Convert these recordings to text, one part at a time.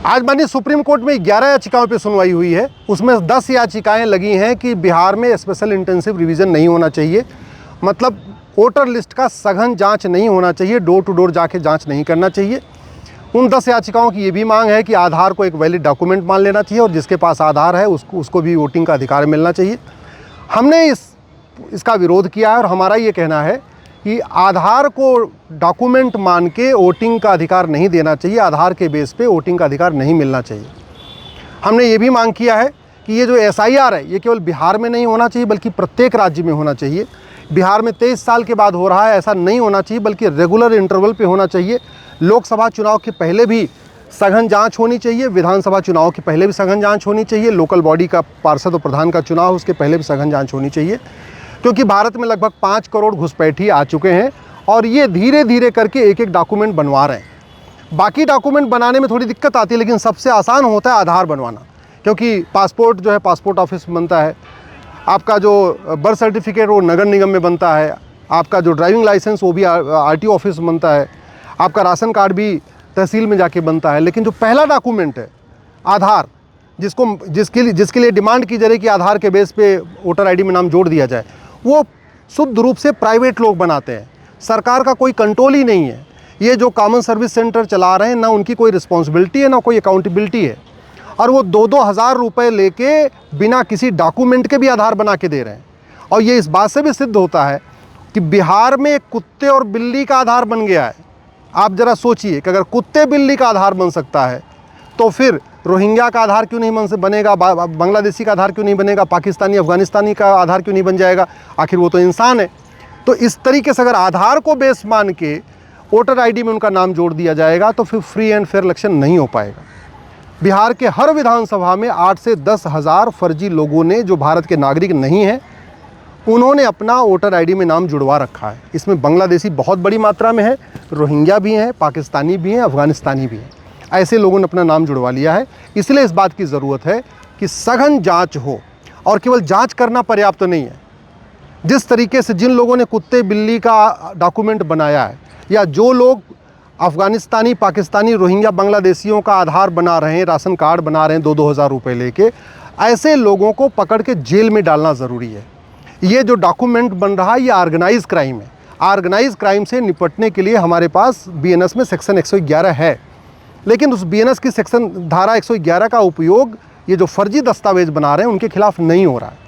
आज माननीय supreme court में 11 याचिकाओं पर सुनवाई हुई है। उसमें 10 याचिकाएं लगी हैं कि बिहार में स्पेशल इंटेंसिव रिवीजन नहीं होना चाहिए, मतलब वोटर लिस्ट का सघन जांच नहीं होना चाहिए, डोर टू डोर जाके जांच नहीं करना चाहिए। उन 10 याचिकाओं की ये भी मांग है कि आधार को एक वैलिड डॉक्यूमेंट मान लेना चाहिए और जिसके पास आधार है उसको भी वोटिंग का अधिकार मिलना चाहिए। हमने इसका विरोध किया है और हमारा ये कहना है कि आधार को डॉक्यूमेंट मान के वोटिंग का अधिकार नहीं देना चाहिए, आधार के बेस पे वोटिंग का अधिकार नहीं मिलना चाहिए। हमने ये भी मांग किया है कि ये जो SIR है ये केवल बिहार में नहीं होना चाहिए बल्कि प्रत्येक राज्य में होना चाहिए। बिहार में 23 साल के बाद हो रहा है, ऐसा नहीं होना चाहिए बल्कि रेगुलर इंटरवल पे होना चाहिए। लोकसभा चुनाव के पहले भी सघन जांच होनी चाहिए, विधानसभा चुनाव के पहले भी सघन जांच होनी चाहिए, लोकल बॉडी का पार्षद और प्रधान का चुनाव उसके पहले भी सघन जांच होनी चाहिए, क्योंकि भारत में लगभग 5 करोड़ घुसपैठी आ चुके हैं और ये धीरे धीरे करके एक एक डॉक्यूमेंट बनवा रहे हैं। बाकी डॉक्यूमेंट बनाने में थोड़ी दिक्कत आती है, लेकिन सबसे आसान होता है आधार बनवाना, क्योंकि पासपोर्ट जो है पासपोर्ट ऑफिस में बनता है, आपका जो बर्थ सर्टिफिकेट वो नगर निगम में बनता है, आपका जो ड्राइविंग लाइसेंस वो भी RTO ऑफिस में बनता है, आपका राशन कार्ड भी तहसील में जाके बनता है। लेकिन जो पहला डॉक्यूमेंट है आधार, जिसके लिए डिमांड की जा रही है कि आधार के बेस पे वोटर ID में नाम जोड़ दिया जाए, वो शुद्ध रूप से प्राइवेट लोग बनाते हैं, सरकार का कोई कंट्रोल ही नहीं है। ये जो कॉमन सर्विस सेंटर चला रहे हैं ना उनकी कोई रिस्पॉन्सिबिलिटी है ना कोई अकाउंटेबिलिटी है, और वो 2-2 हज़ार रुपये लेके बिना किसी डॉक्यूमेंट के भी आधार बना के दे रहे हैं। और ये इस बात से भी सिद्ध होता है कि बिहार में कुत्ते और बिल्ली का आधार बन गया है। आप ज़रा सोचिए कि अगर कुत्ते बिल्ली का आधार बन सकता है तो फिर रोहिंग्या का आधार क्यों नहीं बनेगा, बांग्लादेशी का आधार क्यों नहीं बनेगा, पाकिस्तानी अफ़गानिस्तानी का आधार क्यों नहीं बन जाएगा? आखिर वो तो इंसान है। तो इस तरीके से अगर आधार को बेस मान के वोटर ID में उनका नाम जोड़ दिया जाएगा तो फिर फ्री एंड फेयर इलेक्शन नहीं हो पाएगा। बिहार के हर विधानसभा में 8 से 10 हज़ार फर्जी लोगों ने, जो भारत के नागरिक नहीं हैं, उन्होंने अपना वोटर ID में नाम जुड़वा रखा है। इसमें बांग्लादेशी बहुत बड़ी मात्रा में है, रोहिंग्या भी हैं, पाकिस्तानी भी हैं, अफ़गानिस्तानी भी हैं। ऐसे लोगों ने अपना नाम जुड़वा लिया है। इसलिए इस बात की ज़रूरत है कि सघन जांच हो, और केवल जांच करना पर्याप्त तो नहीं है। जिस तरीके से जिन लोगों ने कुत्ते बिल्ली का डॉक्यूमेंट बनाया है, या जो लोग अफ़गानिस्तानी, पाकिस्तानी, रोहिंग्या, बांग्लादेशियों का आधार बना रहे हैं, राशन कार्ड बना रहे हैं 2-2 हज़ार रुपये लेके, ऐसे लोगों को पकड़ के जेल में डालना ज़रूरी है। ये जो डॉक्यूमेंट बन रहा है ये ऑर्गेनाइज क्राइम है। ऑर्गेनाइज क्राइम से निपटने के लिए हमारे पास BNS में सेक्शन 111 है, लेकिन उस BNS की सेक्शन धारा 111 का उपयोग ये जो फर्जी दस्तावेज बना रहे हैं उनके खिलाफ नहीं हो रहा है।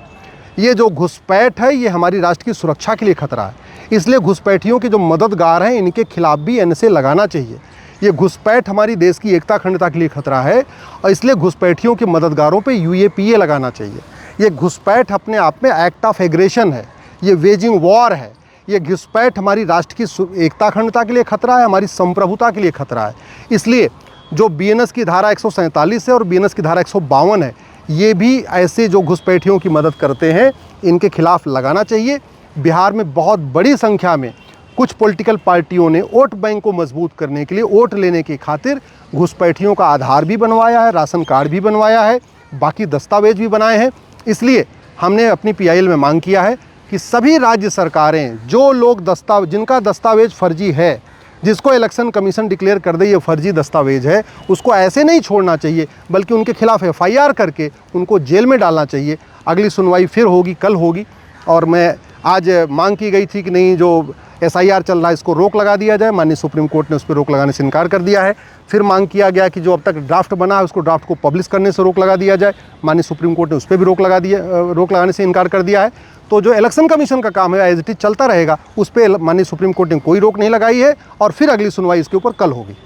ये जो घुसपैठ है ये हमारी राष्ट्र की सुरक्षा के लिए खतरा है, इसलिए घुसपैठियों के जो मददगार हैं इनके खिलाफ भी NSA लगाना चाहिए। ये घुसपैठ हमारी देश की एकता अखंडता के लिए खतरा है और इसलिए घुसपैठियों के मददगारों पे UAPA लगाना चाहिए। ये घुसपैठ अपने आप में एक्ट ऑफ एग्रेशन है, ये वेजिंग वॉर है। ये घुसपैठ हमारी राष्ट्र की एकता अखंडता के लिए खतरा है, हमारी संप्रभुता के लिए खतरा है। इसलिए जो BNS की धारा 147 है और BNS की धारा 152 है, ये भी ऐसे जो घुसपैठियों की मदद करते हैं इनके खिलाफ लगाना चाहिए। बिहार में बहुत बड़ी संख्या में कुछ पॉलिटिकल पार्टियों ने वोट बैंक को मजबूत करने के लिए, वोट लेने की खातिर घुसपैठियों का आधार भी बनवाया है, राशन कार्ड भी बनवाया है, बाकी दस्तावेज भी बनाए हैं। इसलिए हमने अपनी PIL में मांग किया है कि सभी राज्य सरकारें जो लोग जिनका दस्तावेज फर्जी है, जिसको इलेक्शन कमीशन डिक्लेयर कर दे ये फर्जी दस्तावेज है, उसको ऐसे नहीं छोड़ना चाहिए बल्कि उनके खिलाफ FIR करके उनको जेल में डालना चाहिए। अगली सुनवाई फिर होगी, कल होगी, और मैं आज मांग की गई थी कि नहीं जो SIR चल रहा है इसको रोक लगा दिया जाए। माननीय सुप्रीम कोर्ट ने उस पर रोक लगाने से इनकार कर दिया है। फिर मांग किया गया कि जो अब तक ड्राफ्ट बना है उसको ड्राफ्ट को पब्लिश करने से रोक लगा दिया जाए। माननीय सुप्रीम कोर्ट ने उस पर भी रोक लगाने से इनकार कर दिया है। तो जो इलेक्शन कमीशन का काम है एज इट इज चलता रहेगा, उस पर माननीय सुप्रीम कोर्ट ने कोई रोक नहीं लगाई है और फिर अगली सुनवाई इसके ऊपर कल होगी।